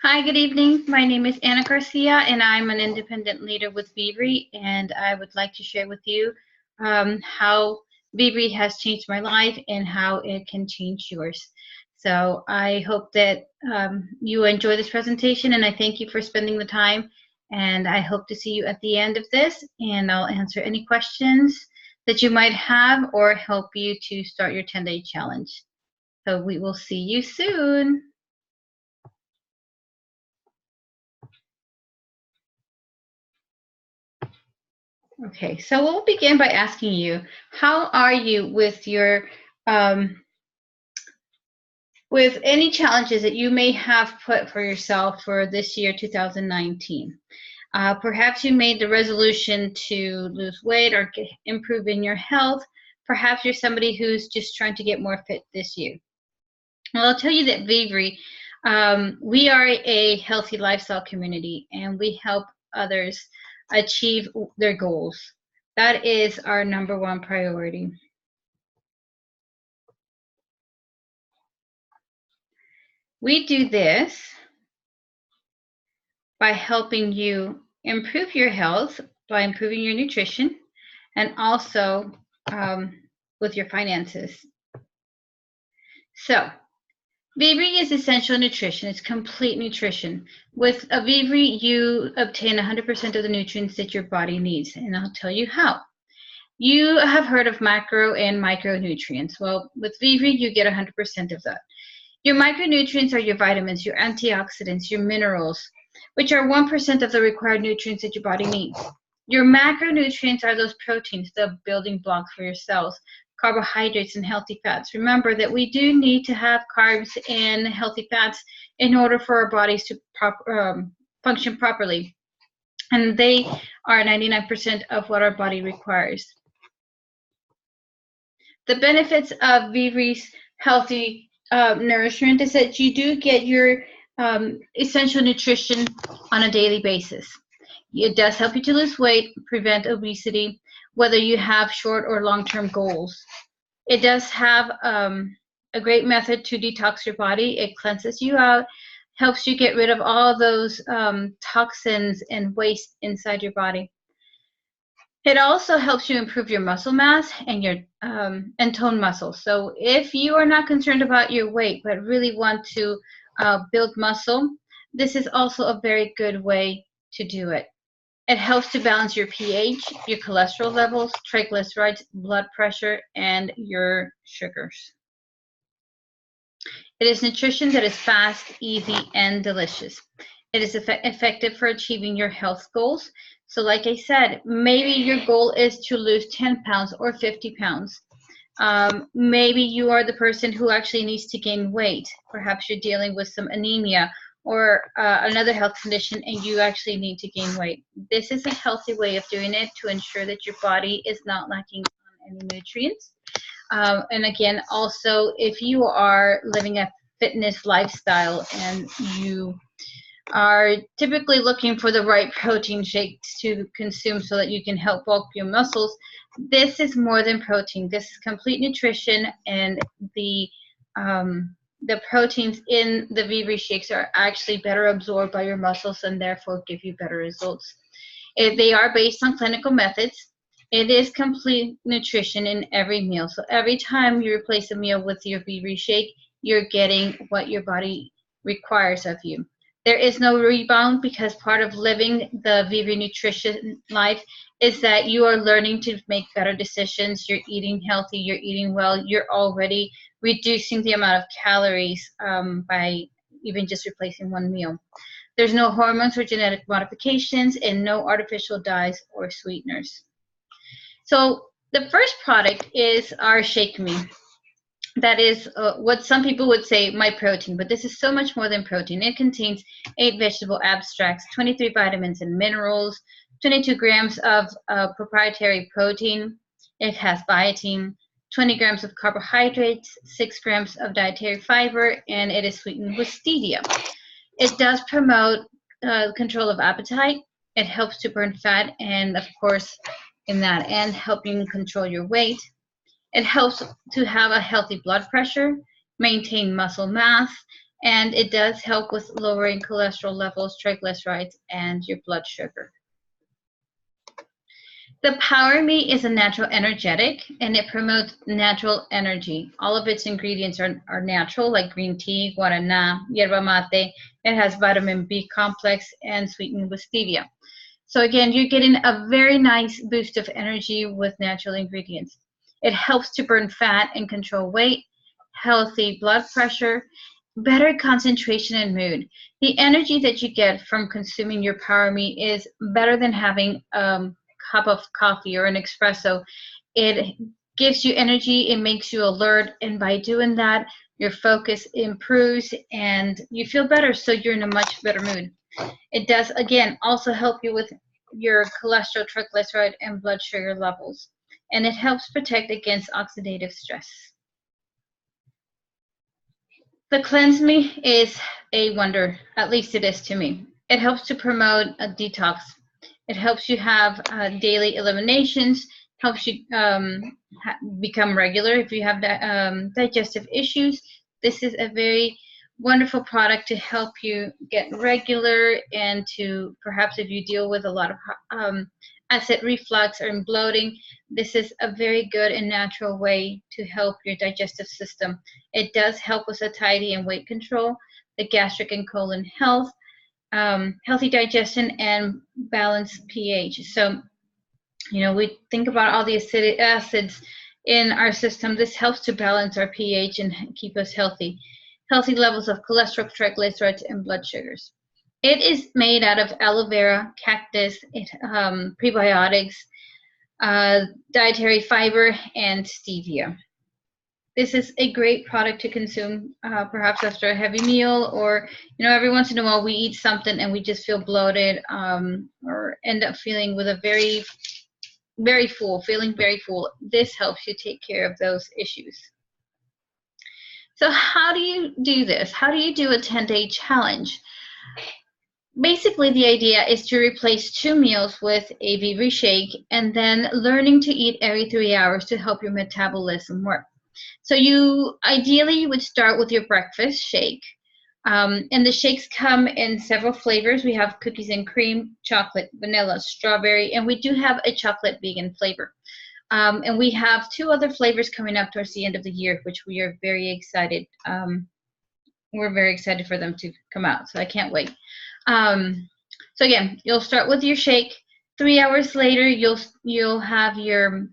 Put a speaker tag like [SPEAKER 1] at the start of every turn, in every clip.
[SPEAKER 1] Hi, good evening. My name is Anna Garcia, and I'm an independent leader with Vivri, and I would like to share with you how Vivri has changed my life and how it can change yours. So I hope that you enjoy this presentation, and I thank you for spending the time. And I hope to see you at the end of this, and I'll answer any questions that you might have or help you to start your 10-day challenge. So we will see you soon. Okay, so we'll begin by asking you, how are you with any challenges that you may have put for yourself for this year, 2019? Perhaps you made the resolution to lose weight or improve in your health. Perhaps you're somebody who's just trying to get more fit this year. Well, I'll tell you that Vivri, we are a healthy lifestyle community, and we help others achieve their goals. That is our number one priority. We do this by helping you improve your health, by improving your nutrition, and also with your finances. So, Vivri is essential nutrition. It's complete nutrition. With a Vivri, you obtain 100% of the nutrients that your body needs, and I'll tell you how. You have heard of macro and micronutrients. Well, with Vivri, you get 100% of that. Your micronutrients are your vitamins, your antioxidants, your minerals, which are 1% of the required nutrients that your body needs. Your macronutrients are those proteins, the building blocks for your cells, carbohydrates, and healthy fats. Remember that we do need to have carbs and healthy fats in order for our bodies to function properly. And they are 99% of what our body requires. The benefits of Vivri's healthy nourishment is that you do get your essential nutrition on a daily basis. It does help you to lose weight, prevent obesity, whether you have short or long-term goals. It does have a great method to detox your body. It cleanses you out, helps you get rid of all those toxins and waste inside your body. It also helps you improve your muscle mass and your and tone muscle. So if you are not concerned about your weight but really want to build muscle, this is also a very good way to do it. It helps to balance your pH, your cholesterol levels, triglycerides, blood pressure, and your sugars. It is nutrition that is fast, easy, and delicious. It is effective for achieving your health goals. So like I said, maybe your goal is to lose 10 pounds or 50 pounds. Maybe you are the person who actually needs to gain weight. Perhaps you're dealing with some anemia or another health condition and you actually need to gain weight. This is a healthy way of doing it to ensure that your body is not lacking on any nutrients. And again, also, if you are living a fitness lifestyle and you are typically looking for the right protein shakes to consume so that you can help bulk your muscles, this is more than protein. This is complete nutrition, and the proteins in the Vivri shakes are actually better absorbed by your muscles and therefore give you better results. They are based on clinical methods. It is complete nutrition in every meal. So every time you replace a meal with your Vivri shake, you're getting what your body requires of you. There is no rebound because part of living the Vivri nutrition life is that you are learning to make better decisions. You're eating healthy, you're eating well, you're already reducing the amount of calories by even just replacing one meal. There's no hormones or genetic modifications and no artificial dyes or sweeteners. So the first product is our Shake Me. That is what some people would say my protein, but this is so much more than protein. It contains 8 vegetable extracts, 23 vitamins and minerals, 22 grams of proprietary protein. It has biotin, 20 grams of carbohydrates, 6 grams of dietary fiber, and it is sweetened with stevia. It does promote control of appetite. It helps to burn fat, and of course, in that end, helping control your weight. It helps to have a healthy blood pressure, maintain muscle mass, and it does help with lowering cholesterol levels, triglycerides, and your blood sugar. The Power Me is a natural energetic, and it promotes natural energy. All of its ingredients are natural, like green tea, guarana, yerba mate. It has vitamin B complex and sweetened with stevia. So again, you're getting a very nice boost of energy with natural ingredients. It helps to burn fat and control weight, healthy blood pressure, better concentration and mood. The energy that you get from consuming your Power Me is better than having cup of coffee or an espresso. It gives you energy, it makes you alert, and by doing that, your focus improves and you feel better, so you're in a much better mood. It does, again, also help you with your cholesterol, triglyceride, and blood sugar levels, and it helps protect against oxidative stress. The Cleanse Me is a wonder, at least it is to me. It helps to promote a detox. It helps you have daily eliminations, helps you become regular if you have digestive issues. This is a very wonderful product to help you get regular, and to perhaps if you deal with a lot of acid reflux or bloating, this is a very good and natural way to help your digestive system. It does help with satiety and weight control, the gastric and colon health, healthy digestion, and balanced pH. So, we think about all the acidic acids in our system. This helps to balance our pH and keep us healthy. Healthy levels of cholesterol, triglycerides, and blood sugars. It is made out of aloe vera, cactus, prebiotics, dietary fiber, and stevia. This is a great product to consume perhaps after a heavy meal, or every once in a while we eat something and we just feel bloated, or end up feeling with a feeling very full. This helps you take care of those issues. So how do you do this? How do you do a 10-day challenge? Basically, the idea is to replace 2 meals with a Vivre shake, and then learning to eat every 3 hours to help your metabolism work. So you ideally would start with your breakfast shake. And the shakes come in several flavors. We have cookies and cream, chocolate, vanilla, strawberry, and we do have a chocolate vegan flavor. And we have 2 other flavors coming up towards the end of the year, which we are very excited. We're very excited for them to come out, so I can't wait. So again, you'll start with your shake. 3 hours later, you'll have your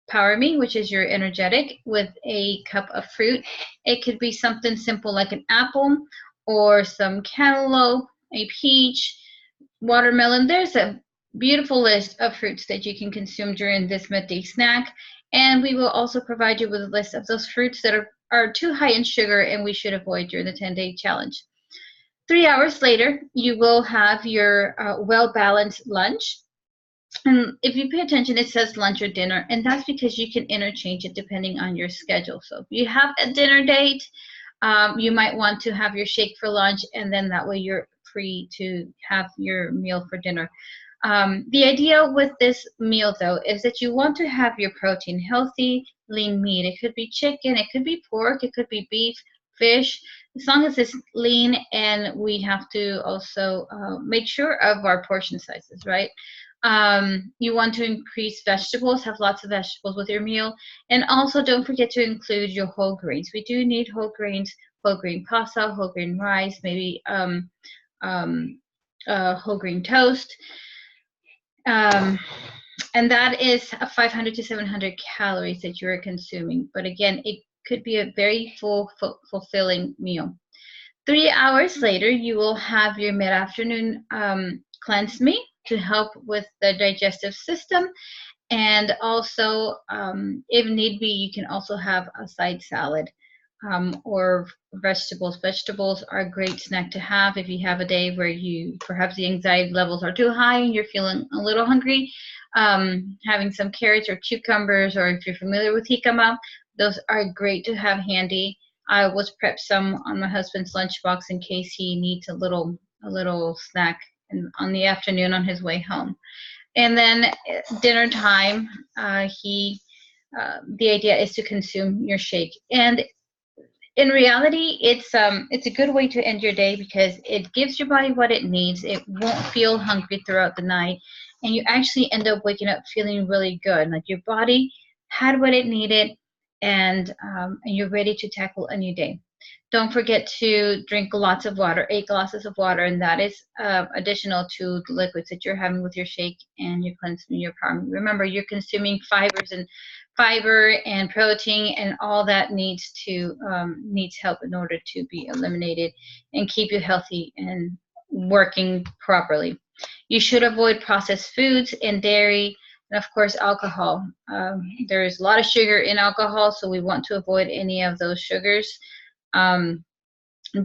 [SPEAKER 1] Power Me, which is your energetic, with a cup of fruit. It could be something simple like an apple, or some cantaloupe, a peach, watermelon. There's a beautiful list of fruits that you can consume during this midday snack, and we will also provide you with a list of those fruits that are too high in sugar and we should avoid during the 10-day challenge. 3 hours later, you will have your well-balanced lunch. And if you pay attention, it says lunch or dinner, and that's because you can interchange it depending on your schedule. So if you have a dinner date, you might want to have your shake for lunch, and then that way you're free to have your meal for dinner. The idea with this meal, though, is that you want to have your protein, healthy, lean meat. It could be chicken, it could be pork, it could be beef, fish, as long as it's lean, and we have to also make sure of our portion sizes, right? You want to increase vegetables, have lots of vegetables with your meal, and also don't forget to include your whole grains. We do need whole grains, whole grain pasta, whole grain rice, maybe whole grain toast. And that is 500 to 700 calories that you're consuming. But again, it could be a very fulfilling meal. 3 hours later, you will have your mid-afternoon Cleanse Me to help with the digestive system. And also, if need be, you can also have a side salad or vegetables. Vegetables are a great snack to have if you have a day where perhaps the anxiety levels are too high and you're feeling a little hungry. Having some carrots or cucumbers, or if you're familiar with jicama, those are great to have handy. I was prepped some on my husband's lunchbox in case he needs a little snack on the afternoon on his way home. And then dinner time, the idea is to consume your shake. And In reality, it's a good way to end your day because it gives your body what it needs. It won't feel hungry throughout the night, and you actually end up waking up feeling really good. Like your body had what it needed, and you're ready to tackle a new day. Don't forget to drink lots of water, 8 glasses of water, and that is additional to the liquids that you're having with your shake and your cleansing, your power. Remember, you're consuming fiber and protein, and all that needs help in order to be eliminated and keep you healthy and working properly. You should avoid processed foods and dairy, and of course alcohol. There is a lot of sugar in alcohol, so we want to avoid any of those sugars. Um,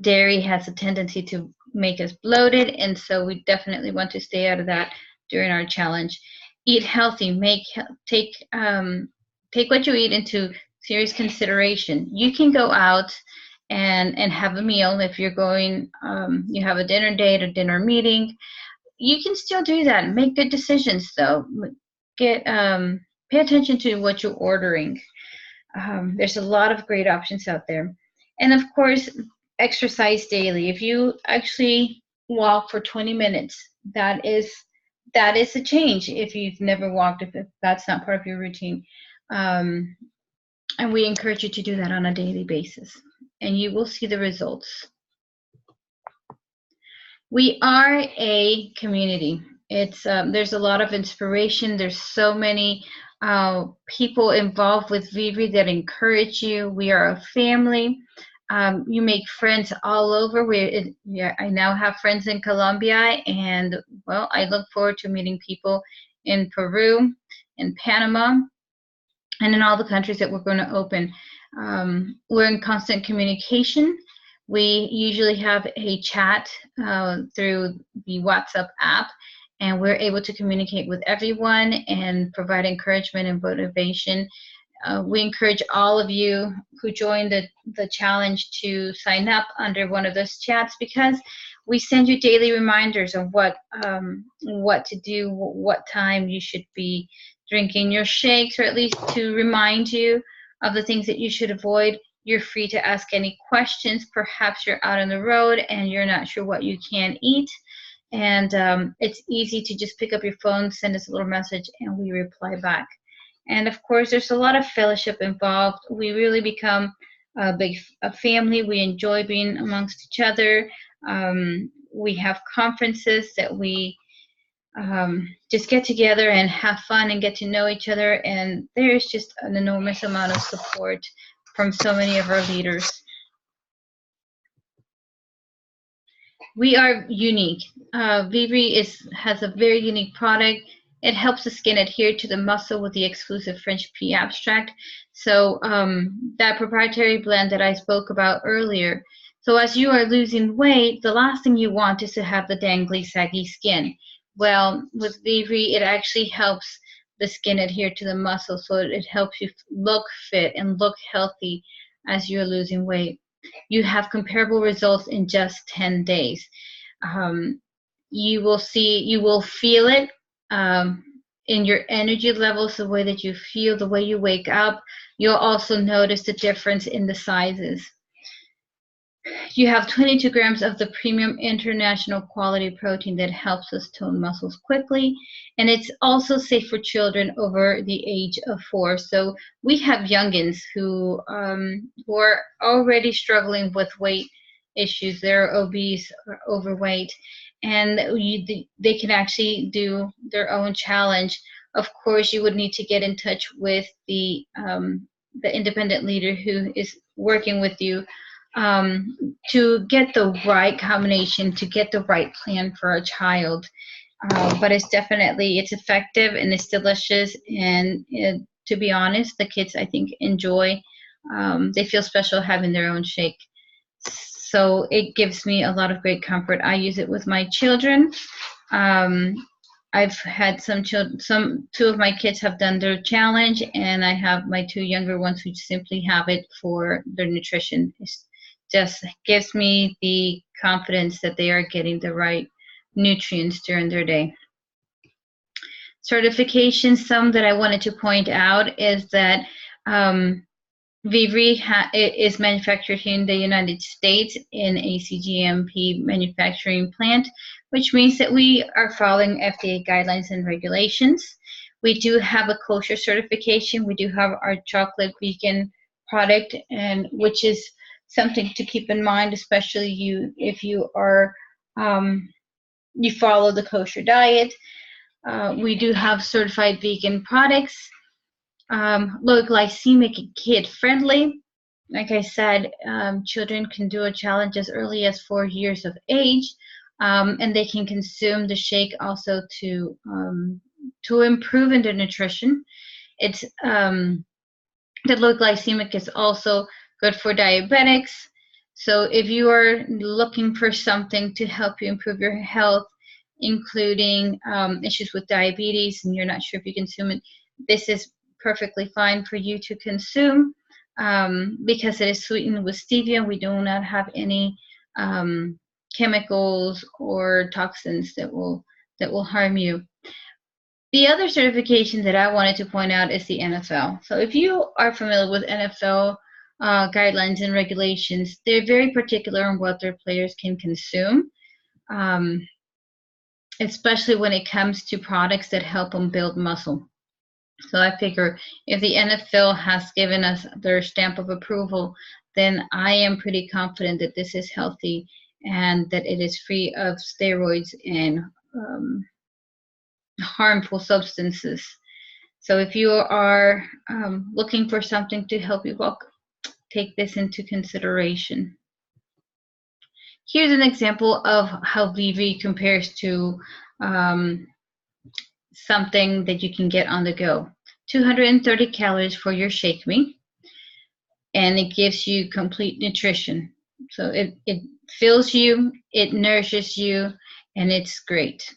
[SPEAKER 1] Dairy has a tendency to make us bloated, and so we definitely want to stay out of that during our challenge. Eat healthy. Take what you eat into serious consideration. You can go out and have a meal if you're going. You have a dinner date or dinner meeting. You can still do that. Make good decisions though. Get Pay attention to what you're ordering. There's a lot of great options out there. And of course, exercise daily. If you actually walk for 20 minutes, that is a change if you've never walked, if that's not part of your routine. Um, and we encourage you to do that on a daily basis, and you will see the results. We are a community. There's a lot of inspiration. There's so many people involved with Vivri that encourage you. We are a family. You make friends all over. I now have friends in Colombia, and well, I look forward to meeting people in Peru, in Panama, and in all the countries that we're going to open. We're in constant communication. We usually have a chat through the WhatsApp app, and we're able to communicate with everyone and provide encouragement and motivation. We encourage all of you who join the challenge to sign up under one of those chats, because we send you daily reminders of what to do, what time you should be drinking your shakes, or at least to remind you of the things that you should avoid. You're free to ask any questions. Perhaps you're out on the road and you're not sure what you can eat. And it's easy to just pick up your phone, send us a little message, and we reply back. And of course, there's a lot of fellowship involved. We really become a family. We enjoy being amongst each other. We have conferences that we just get together and have fun and get to know each other. And there's just an enormous amount of support from so many of our leaders. We are unique. Vivri has a very unique product. It helps the skin adhere to the muscle with the exclusive French P abstract. So that proprietary blend that I spoke about earlier. So as you are losing weight, the last thing you want is to have the dangly, saggy skin. Well, with Vivri, it actually helps the skin adhere to the muscle, so it helps you look fit and look healthy as you're losing weight. You have comparable results in just 10 days. You will feel it in your energy levels, the way that you feel, the way you wake up. You'll also notice the difference in the sizes. You have 22 grams of the premium international quality protein that helps us tone muscles quickly, and it's also safe for children over the age of 4. So we have youngins who are already struggling with weight issues. They're obese or overweight, and they can actually do their own challenge. Of course, you would need to get in touch with the independent leader who is working with you to get the right combination, to get the right plan for a child. But it's effective and it's delicious. And to be honest, the kids, I think, enjoy. They feel special having their own shake. So it gives me a lot of great comfort. I use it with my children. I've had two of my kids have done their challenge, and I have my 2 younger ones who simply have it for their nutrition. It just gives me the confidence that they are getting the right nutrients during their day. Certification, some that I wanted to point out is that Vivri is manufactured here in the United States in a CGMP manufacturing plant, which means that we are following FDA guidelines and regulations. We do have a kosher certification. We do have our chocolate vegan product, and which is something to keep in mind, especially if you are you follow the kosher diet. We do have certified vegan products, low glycemic and kid friendly. Like I said, children can do a challenge as early as 4 years of age, and they can consume the shake also to improve in their nutrition. It's the low glycemic is also good for diabetics. So if you are looking for something to help you improve your health, including issues with diabetes, and you're not sure if you consume it, this is perfectly fine for you to consume because it is sweetened with stevia. We do not have any chemicals or toxins that will harm you. The other certification that I wanted to point out is the NFL. So if you are familiar with NFL guidelines and regulations, they're very particular on what their players can consume, especially when it comes to products that help them build muscle. So I figure if the NFL has given us their stamp of approval, then I am pretty confident that this is healthy and that it is free of steroids and harmful substances. So if you are looking for something to help you walk, take this into consideration. Here's an example of how Vivri compares to something that you can get on the go. 230 calories for your Shake Me, and it gives you complete nutrition. So it fills you, it nourishes you, and it's great.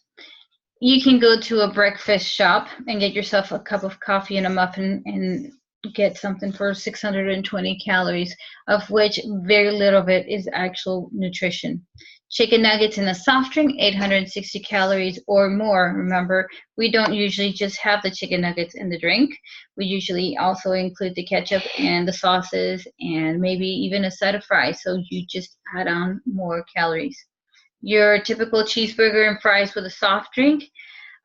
[SPEAKER 1] You can go to a breakfast shop and get yourself a cup of coffee and a muffin and get something for 620 calories, of which very little of it is actual nutrition. Chicken nuggets in a soft drink, 860 calories or more. Remember, we don't usually just have the chicken nuggets in the drink. We usually also include the ketchup and the sauces and maybe even a side of fries, so you just add on more calories. Your typical cheeseburger and fries with a soft drink,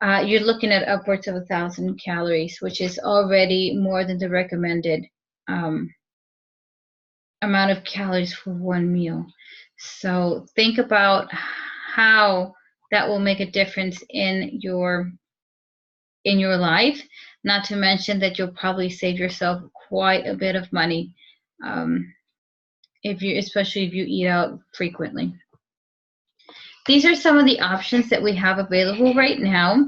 [SPEAKER 1] you're looking at upwards of 1,000 calories, which is already more than the recommended amount of calories for one meal. So think about how that will make a difference in your life. Not to mention that you'll probably save yourself quite a bit of money, especially if you eat out frequently. These are some of the options that we have available right now.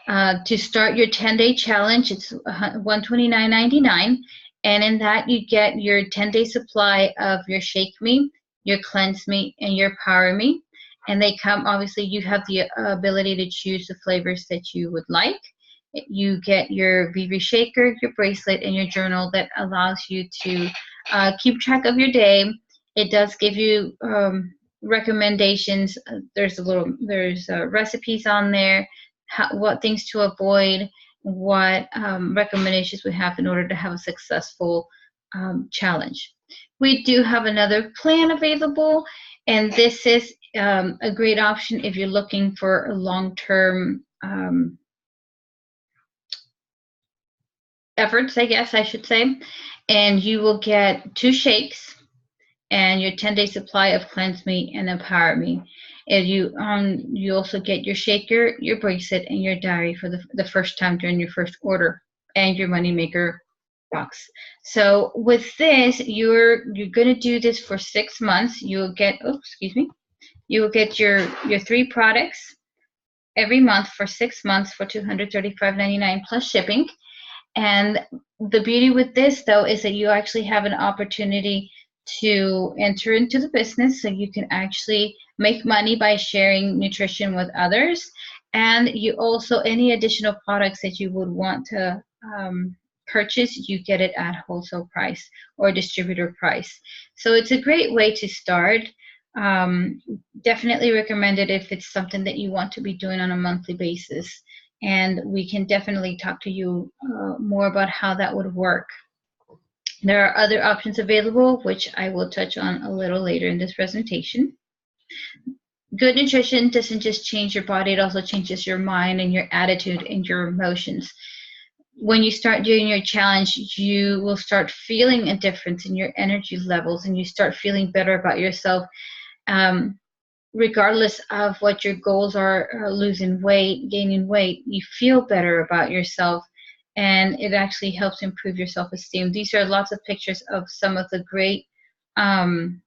[SPEAKER 1] To start your 10-day challenge, it's $129.99, and in that you get your 10-day supply of your Shake Me, your Cleanse Me, and your Power Me. And they come, obviously, you have the ability to choose the flavors that you would like. You get your Vivri shaker, your bracelet, and your journal that allows you to keep track of your day. It does give you recommendations. There's recipes on there, what things to avoid, what recommendations we have in order to have a successful challenge. We do have another plan available, and this is a great option if you're looking for a long-term efforts, I guess I should say. And you will get 2 shakes and your 10-day supply of Cleanse Me and Empower Me. And you also get your shaker, your bracelet, and your diary for the first time during your first order, and your Moneymaker box. So with this, you're going to do this for 6 months. You'll get, you will get your 3 products every month for 6 months for $235.99 plus shipping. And the beauty with this, though, is that you actually have an opportunity to enter into the business, so you can actually make money by sharing nutrition with others. And you also, any additional products that you would want to purchase, you get it at wholesale price or distributor price. So it's a great way to start. Definitely recommend it if it's something that you want to be doing on a monthly basis. And we can definitely talk to you more about how that would work. There are other options available, which I will touch on a little later in this presentation. Good nutrition doesn't just change your body, it also changes your mind and your attitude and your emotions. When you start doing your challenge, you will start feeling a difference in your energy levels, and you start feeling better about yourself. Regardless of what your goals are, losing weight, gaining weight, you feel better about yourself, and it actually helps improve your self-esteem. These are lots of pictures of some of the great, some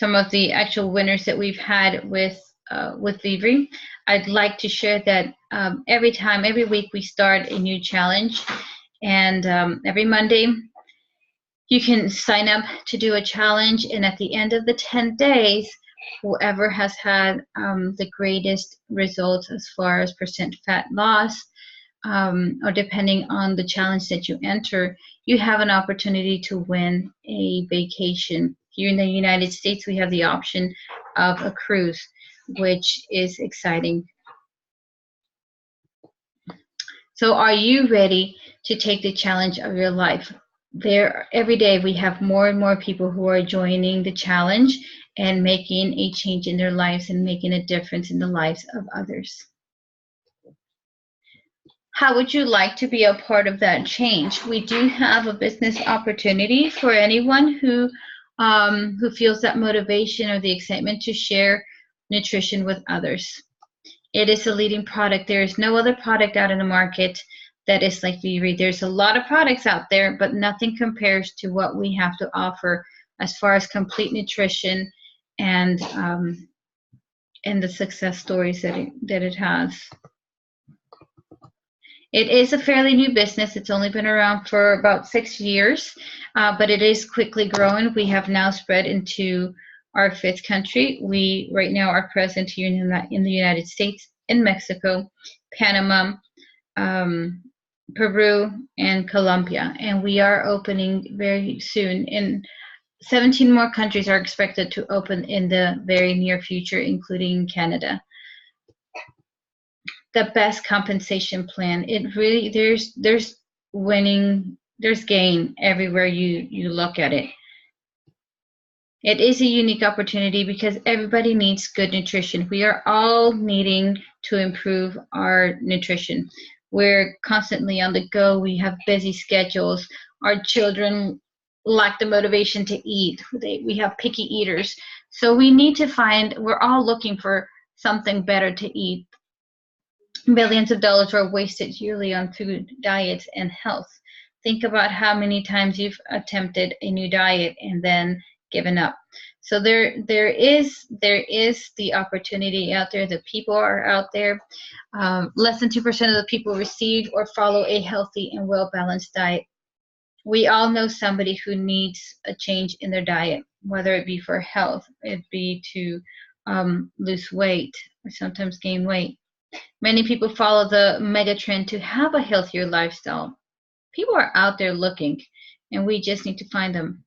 [SPEAKER 1] of the actual winners that we've had with Vivre. I'd like to share that every week we start a new challenge, and every Monday you can sign up to do a challenge, and at the end of the 10 days, whoever has had the greatest results as far as percent fat loss, or depending on the challenge that you enter, you have an opportunity to win a vacation. Here in the United States, we have the option of a cruise, which is exciting. So are you ready to take the challenge of your life? Every day we have more and more people who are joining the challenge and making a change in their lives and making a difference in the lives of others. How would you like to be a part of that change? We do have a business opportunity for anyone who feels that motivation or the excitement to share nutrition with others. It is a leading product. There is no other product out in the market that is like Vivre. There's a lot of products out there, but nothing compares to what we have to offer as far as complete nutrition and the success stories that it has. It is a fairly new business. It's only been around for about 6 years, but it is quickly growing. We have now spread into our 5th country. We right now are present here in the United States, in Mexico, Panama, Peru, and Colombia. And we are opening very soon. In 17 more countries are expected to open in the very near future, including Canada. The best compensation plan. It really, there's winning, there's gain everywhere you look at it. It is a unique opportunity because everybody needs good nutrition. We are all needing to improve our nutrition. We're constantly on the go. We have busy schedules. Our children lack the motivation to eat. We have picky eaters. So we need to we're all looking for something better to eat. Billions of dollars are wasted yearly on food, diets, and health. Think about how many times you've attempted a new diet and then given up. So there is the opportunity out there. The people are out there. Less than 2% of the people receive or follow a healthy and well-balanced diet. We all know somebody who needs a change in their diet, whether it be for health, it be to lose weight, or sometimes gain weight. Many people follow the mega trend to have a healthier lifestyle. People are out there looking, and we just need to find them.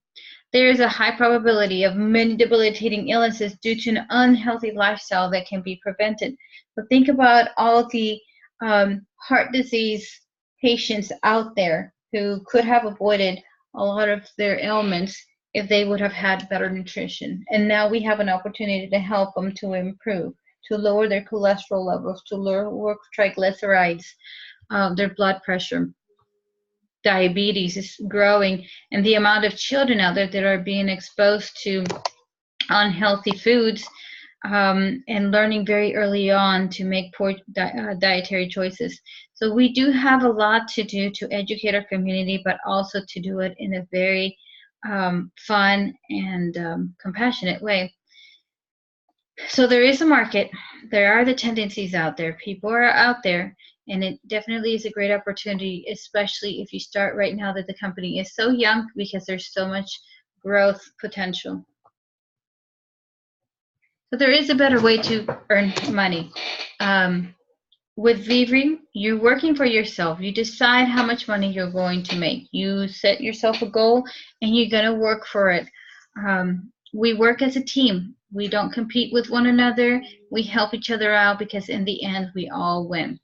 [SPEAKER 1] There is a high probability of many debilitating illnesses due to an unhealthy lifestyle that can be prevented. But think about all the heart disease patients out there who could have avoided a lot of their ailments if they would have had better nutrition. And now we have an opportunity to help them to improve, to lower their cholesterol levels, to lower triglycerides, their blood pressure. Diabetes is growing, and the amount of children out there that are being exposed to unhealthy foods and learning very early on to make poor dietary choices. So we do have a lot to do to educate our community, but also to do it in a very fun and compassionate way. So there is a market. There are the tendencies out there. People are out there, and it definitely is a great opportunity, especially if you start right now that the company is so young, because there's so much growth potential. So there is a better way to earn money. With Vivre, you're working for yourself. You decide how much money you're going to make. You set yourself a goal, and you're going to work for it. We work as a team. We don't compete with one another. We help each other out because in the end, we all win.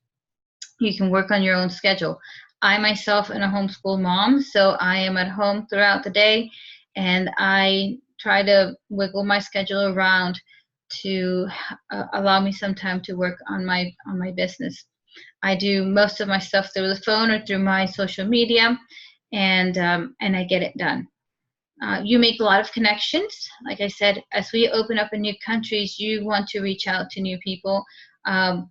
[SPEAKER 1] You can work on your own schedule. I myself am a homeschool mom, so I am at home throughout the day, and I try to wiggle my schedule around to allow me some time to work on my business. I do most of my stuff through the phone or through my social media, and I get it done. You make a lot of connections. Like I said, as we open up in new countries, you want to reach out to new people.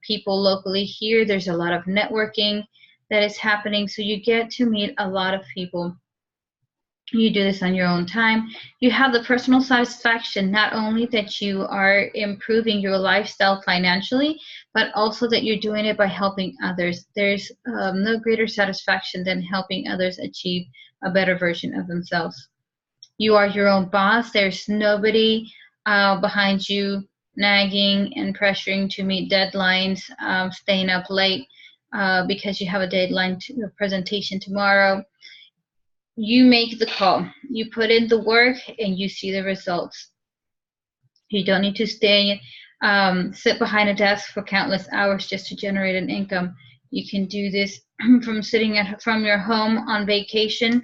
[SPEAKER 1] People locally here, there's a lot of networking that is happening, so you get to meet a lot of people. You do this on your own time. You have the personal satisfaction, not only that you are improving your lifestyle financially, but also that you're doing it by helping others. There's no greater satisfaction than helping others achieve a better version of themselves. You are your own boss. There's nobody behind you nagging and pressuring to meet deadlines, staying up late because you have a deadline to a presentation tomorrow. You make the call. You put in the work and you see the results. You don't need to sit behind a desk for countless hours just to generate an income. You can do this from your home on vacation.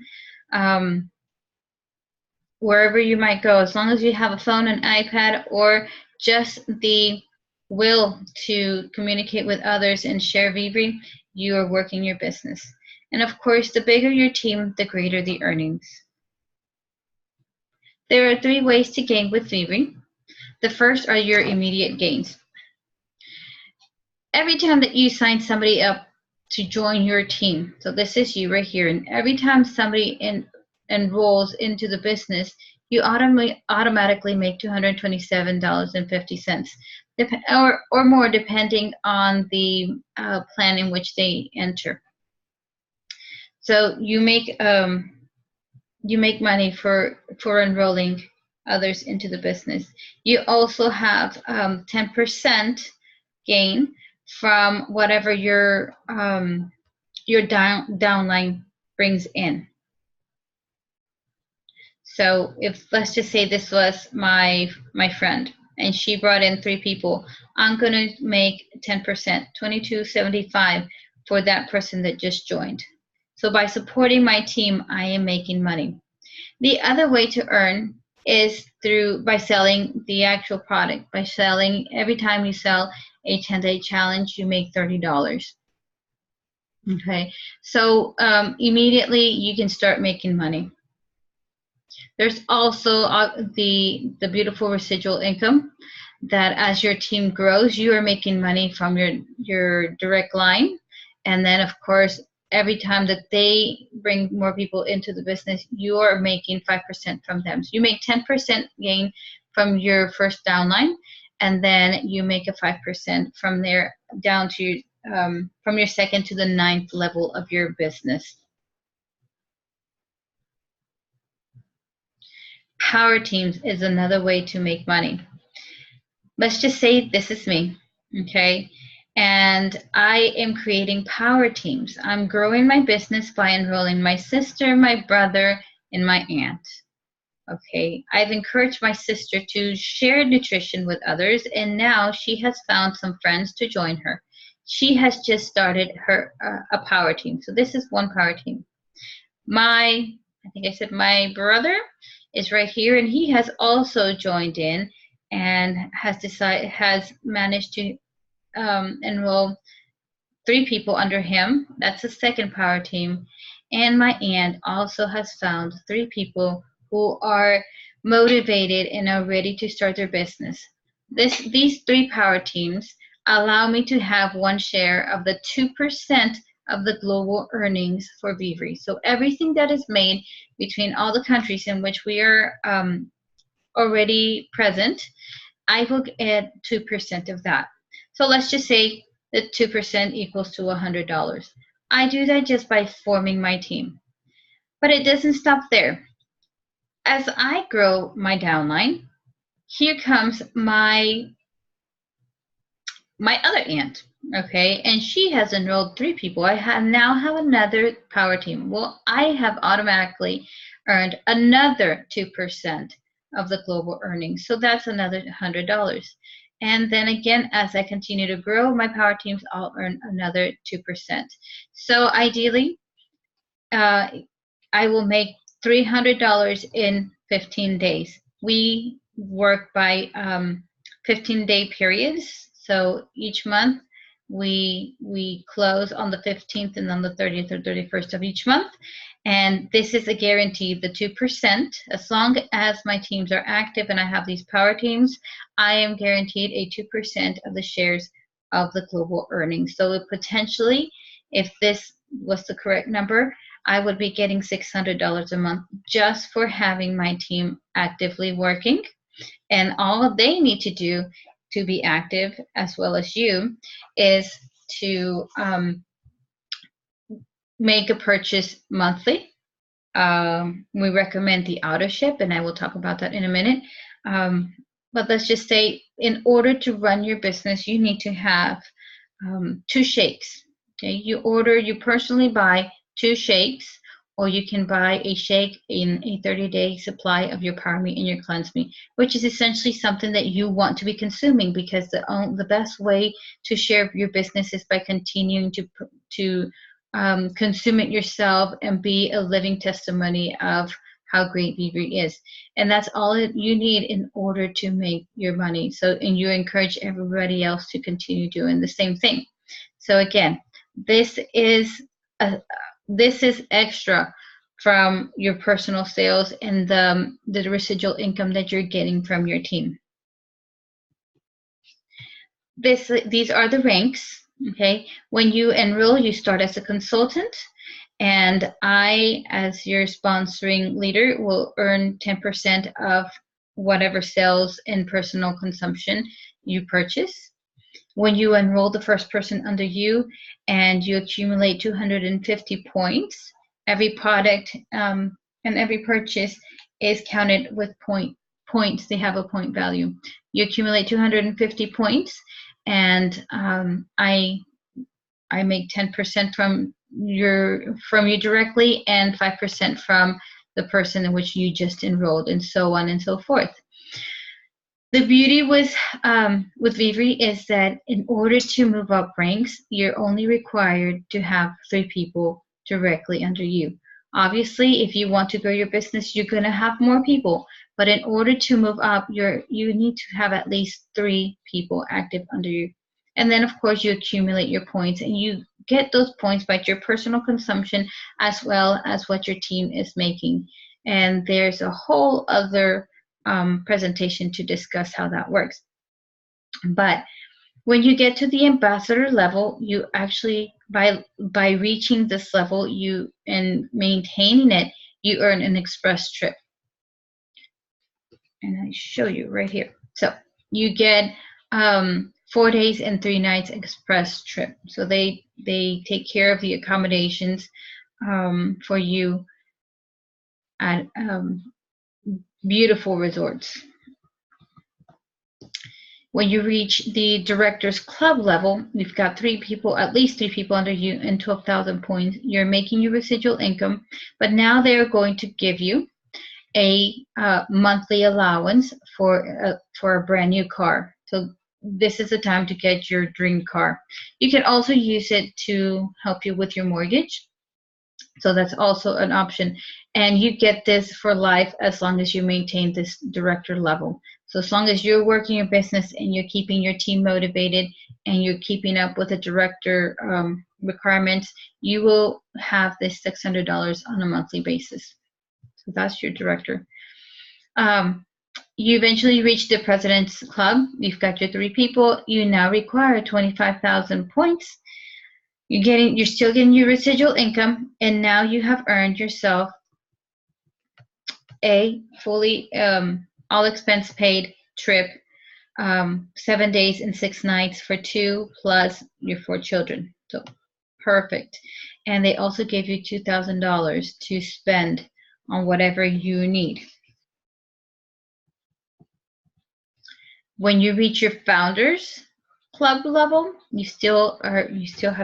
[SPEAKER 1] Wherever you might go, as long as you have a phone, an iPad, or just the will to communicate with others and share Vivri, you are working your business. And of course, the bigger your team, the greater the earnings. There are 3 ways to gain with Vivri. The first are your immediate gains. Every time that you sign somebody up to join your team, so this is you right here, and every time somebody enrolls into the business, you automatically make $227.50, or more, depending on the plan in which they enter. So you make money for enrolling others into the business. You also have 10% gain from whatever your downline brings in. So if, let's just say this was my friend and she brought in 3 people, I'm going to make 10%, $22.75 for that person that just joined. So by supporting my team, I am making money. The other way to earn is by selling the actual product. By selling, every time you sell a 10-day challenge, you make $30. Okay, so immediately you can start making money. There's also the beautiful residual income that as your team grows, you are making money from your direct line. And then, of course, every time that they bring more people into the business, you are making 5% from them. So you make 10% gain from your first downline, and then you make a 5% from there down to from your second to the 9th level of your business. Power teams is another way to make money. Let's just say this is me, okay? And I am creating power teams. I'm growing my business by enrolling my sister, my brother, and my aunt. Okay, I've encouraged my sister to share nutrition with others, and now she has found some friends to join her. She has just started a power team. So this is one power team. I think I said my brother is right here, and he has also joined in and has managed to enroll 3 people under him. That's the second power team. And my aunt also has found 3 people who are motivated and are ready to start their business. These 3 power teams allow me to have 1 share of the 2% of the global earnings for Vivri. So everything that is made between all the countries in which we are already present, I will get 2% of that. So let's just say that 2% equals to $100. I do that just by forming my team. But it doesn't stop there. As I grow my downline, here comes my other aunt, okay? And she has enrolled 3 people. I now have another power team. Well, I have automatically earned another 2% of the global earnings. So that's another $100. And then again, as I continue to grow my power teams, I'll earn another 2%. So ideally, I will make $300 in 15 days. We work by 15-day periods. So each month we close on the 15th and on the 30th or 31st of each month. And this is a guarantee, the 2%. As long as my teams are active and I have these power teams, I am guaranteed a 2% of the shares of the global earnings. So potentially, if this was the correct number, I would be getting $600 a month just for having my team actively working. And all they need to do to be active, as well as you, is to make a purchase monthly. We recommend the auto ship, and I will talk about that in a minute. But let's just say, in order to run your business, you need to have 2 shakes. Okay, you personally buy 2 shakes, or you can buy a shake in a 30-day supply of your Power Me and your Cleanse Me, which is essentially something that you want to be consuming, because the best way to share your business is by continuing to consume it yourself and be a living testimony of how great Vivri is. And that's all you need in order to make your money. So, and you encourage everybody else to continue doing the same thing. So again, this is extra from your personal sales and the residual income that you're getting from your team. These are the ranks. Okay, when you enroll, you start as a consultant, and I, as your sponsoring leader, will earn 10% of whatever sales and personal consumption you purchase. When you enroll the first person under you and you accumulate 250 points, every product and every purchase is counted with points. They have a point value. You accumulate 250 points, and I make 10% from you directly, and 5% from the person in which you just enrolled, and so on and so forth. The beauty with Vivri is that in order to move up ranks, you're only required to have 3 people directly under you. Obviously, if you want to grow your business, you're going to have more people. But in order to move up, you need to have at least 3 people active under you. And then, of course, you accumulate your points, and you get those points by your personal consumption as well as what your team is making. And there's a whole other presentation to discuss how that works. But when you get to the ambassador level, you actually, by reaching this level, and maintaining it, you earn an express trip. And I show you right here. So you get 4 days and 3 nights express trip. So they take care of the accommodations for you at beautiful resorts. When you reach the Directors Club level, you've got at least 3 people under you and 12,000 points. You're making your residual income, but now they're going to give you a monthly allowance for a brand new car. So this is the time to get your dream car. You can also use it to help you with your mortgage. So that's also an option. And you get this for life as long as you maintain this director level. So as long as you're working your business and you're keeping your team motivated and you're keeping up with the director requirements, you will have this $600 on a monthly basis. So that's your director. You eventually reach the President's Club. You've got your 3 people. You now require 25,000 points. You're still getting your residual income, and now you have earned yourself a fully all expense paid trip, 7 days and 6 nights for 2 plus your 4 children. So perfect. And they also give you $2,000 to spend on whatever you need. When you reach your Founders Club level, you still have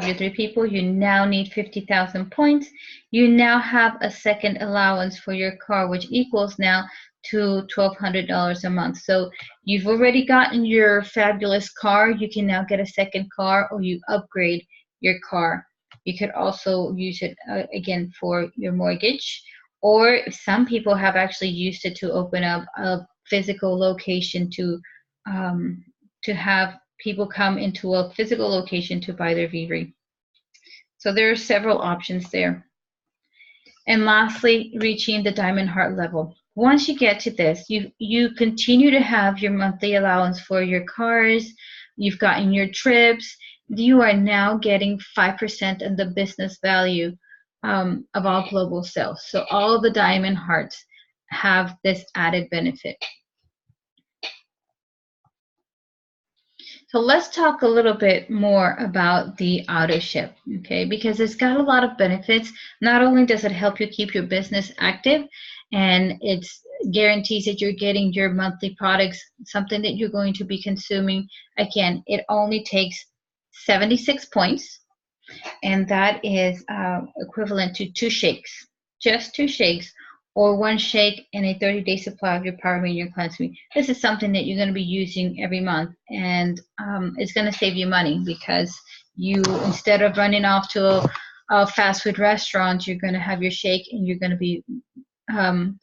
[SPEAKER 1] your 3 people. You now need 50,000 points. You now have a second allowance for your car, which equals now to $1,200 a month. So you've already gotten your fabulous car. You can now get a second car, or you upgrade your car You could also use it again for your mortgage, or some people have actually used it to open up a physical location to have people come into a physical location to buy their VRE. So there are several options there. And lastly, reaching the diamond heart level. Once you get to this, you continue to have your monthly allowance for your cars, you've gotten your trips, you are now getting 5% of the business value of all global sales. So all the diamond hearts have this added benefit. So let's talk a little bit more about the auto ship, okay? Because it's got a lot of benefits. Not only does it help you keep your business active, and it guarantees that you're getting your monthly products, something that you're going to be consuming. Again, it only takes 76 points, and that is equivalent to 2 shakes, just 2 shakes, or 1 shake and a 30-day supply of your Power Me and your Cleanse Me. This is something that you're going to be using every month, and it's going to save you money, because you, instead of running off to a fast food restaurant, you're going to have your shake and you're going to be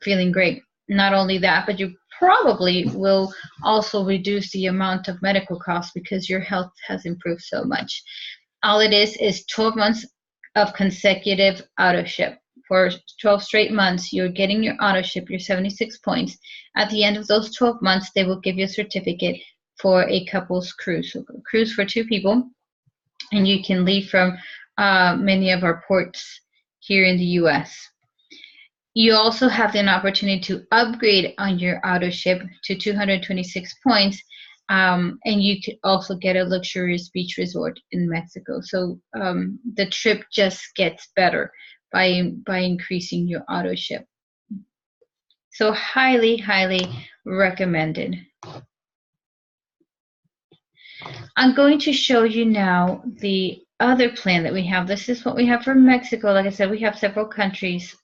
[SPEAKER 1] feeling great. Not only that, but you probably will also reduce the amount of medical costs because your health has improved so much. All it is 12 months of consecutive auto ship. For 12 straight months, you're getting your auto ship, your 76 points. At the end of those 12 months, they will give you a certificate for a couple's cruise. So a cruise for 2 people, and you can leave from many of our ports here in the U.S. You also have an opportunity to upgrade on your auto ship to 226 points, and you could also get a luxurious beach resort in Mexico. So the trip just gets better by increasing your auto ship. So highly, highly recommended. I'm going to show you now the other plan that we have. This is what we have for Mexico. Like I said, we have several countries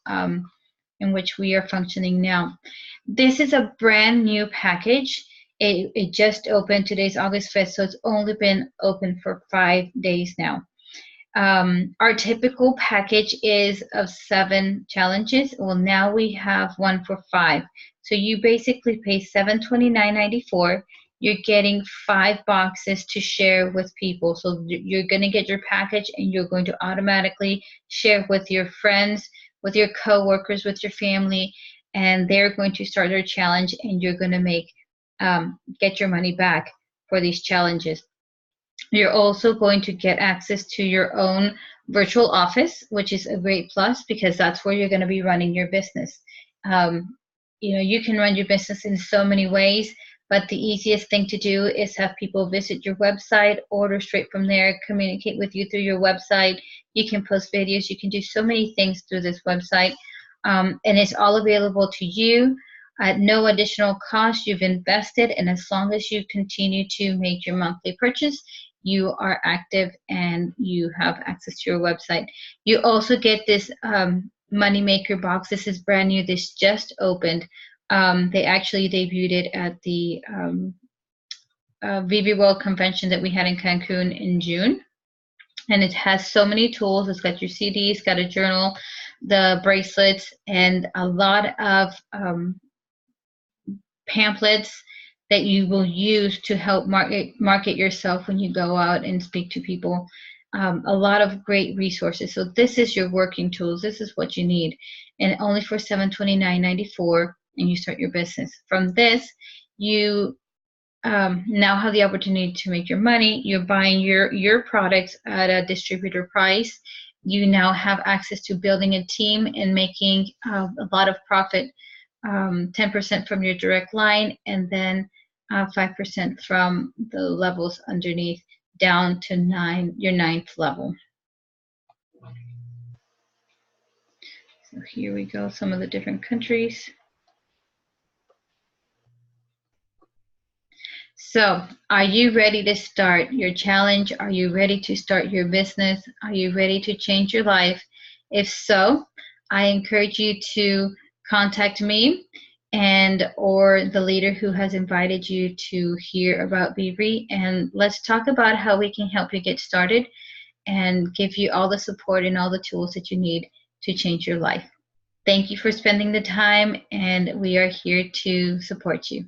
[SPEAKER 1] in which we are functioning now. This is a brand new package. It just opened. Today's August 5th, so it's only been open for 5 days now. Our typical package is of 7 challenges. Well, now we have one for 5. So you basically pay $729.94. You're getting 5 boxes to share with people. So you're going to get your package, and you're going to automatically share with your friends, with your coworkers, with your family, and they're going to start their challenge, and you're going to get your money back for these challenges. You're also going to get access to your own virtual office, which is a great plus, because that's where you're going to be running your business. You can run your business in so many ways, but the easiest thing to do is have people visit your website, order straight from there, communicate with you through your website. You can post videos. You can do so many things through this website, and it's all available to you at no additional cost. You've invested, and as long as you continue to make your monthly purchase, you are active and you have access to your website. You also get this Moneymaker box. This is brand new. This just opened. They actually debuted it at the VB World Convention that we had in Cancun in June. And it has so many tools. It's got your CDs, got a journal, the bracelets, and a lot of pamphlets that you will use to help market yourself when you go out and speak to people. A lot of great resources. So this is your working tools. This is what you need. And only for $729.94, and you start your business. From this, you now have the opportunity to make your money. You're buying your products at a distributor price. You now have access to building a team and making a lot of profit, 10% from your direct line, and then 5% from the levels underneath down to your 9th level. So here we go, some of the different countries. So are you ready to start your challenge? Are you ready to start your business? Are you ready to change your life? If so, I encourage you to contact me or the leader who has invited you to hear about VRE, and let's talk about how we can help you get started. and give you all the support and all the tools that you need to change your life. Thank you for spending the time, and we are here to support you.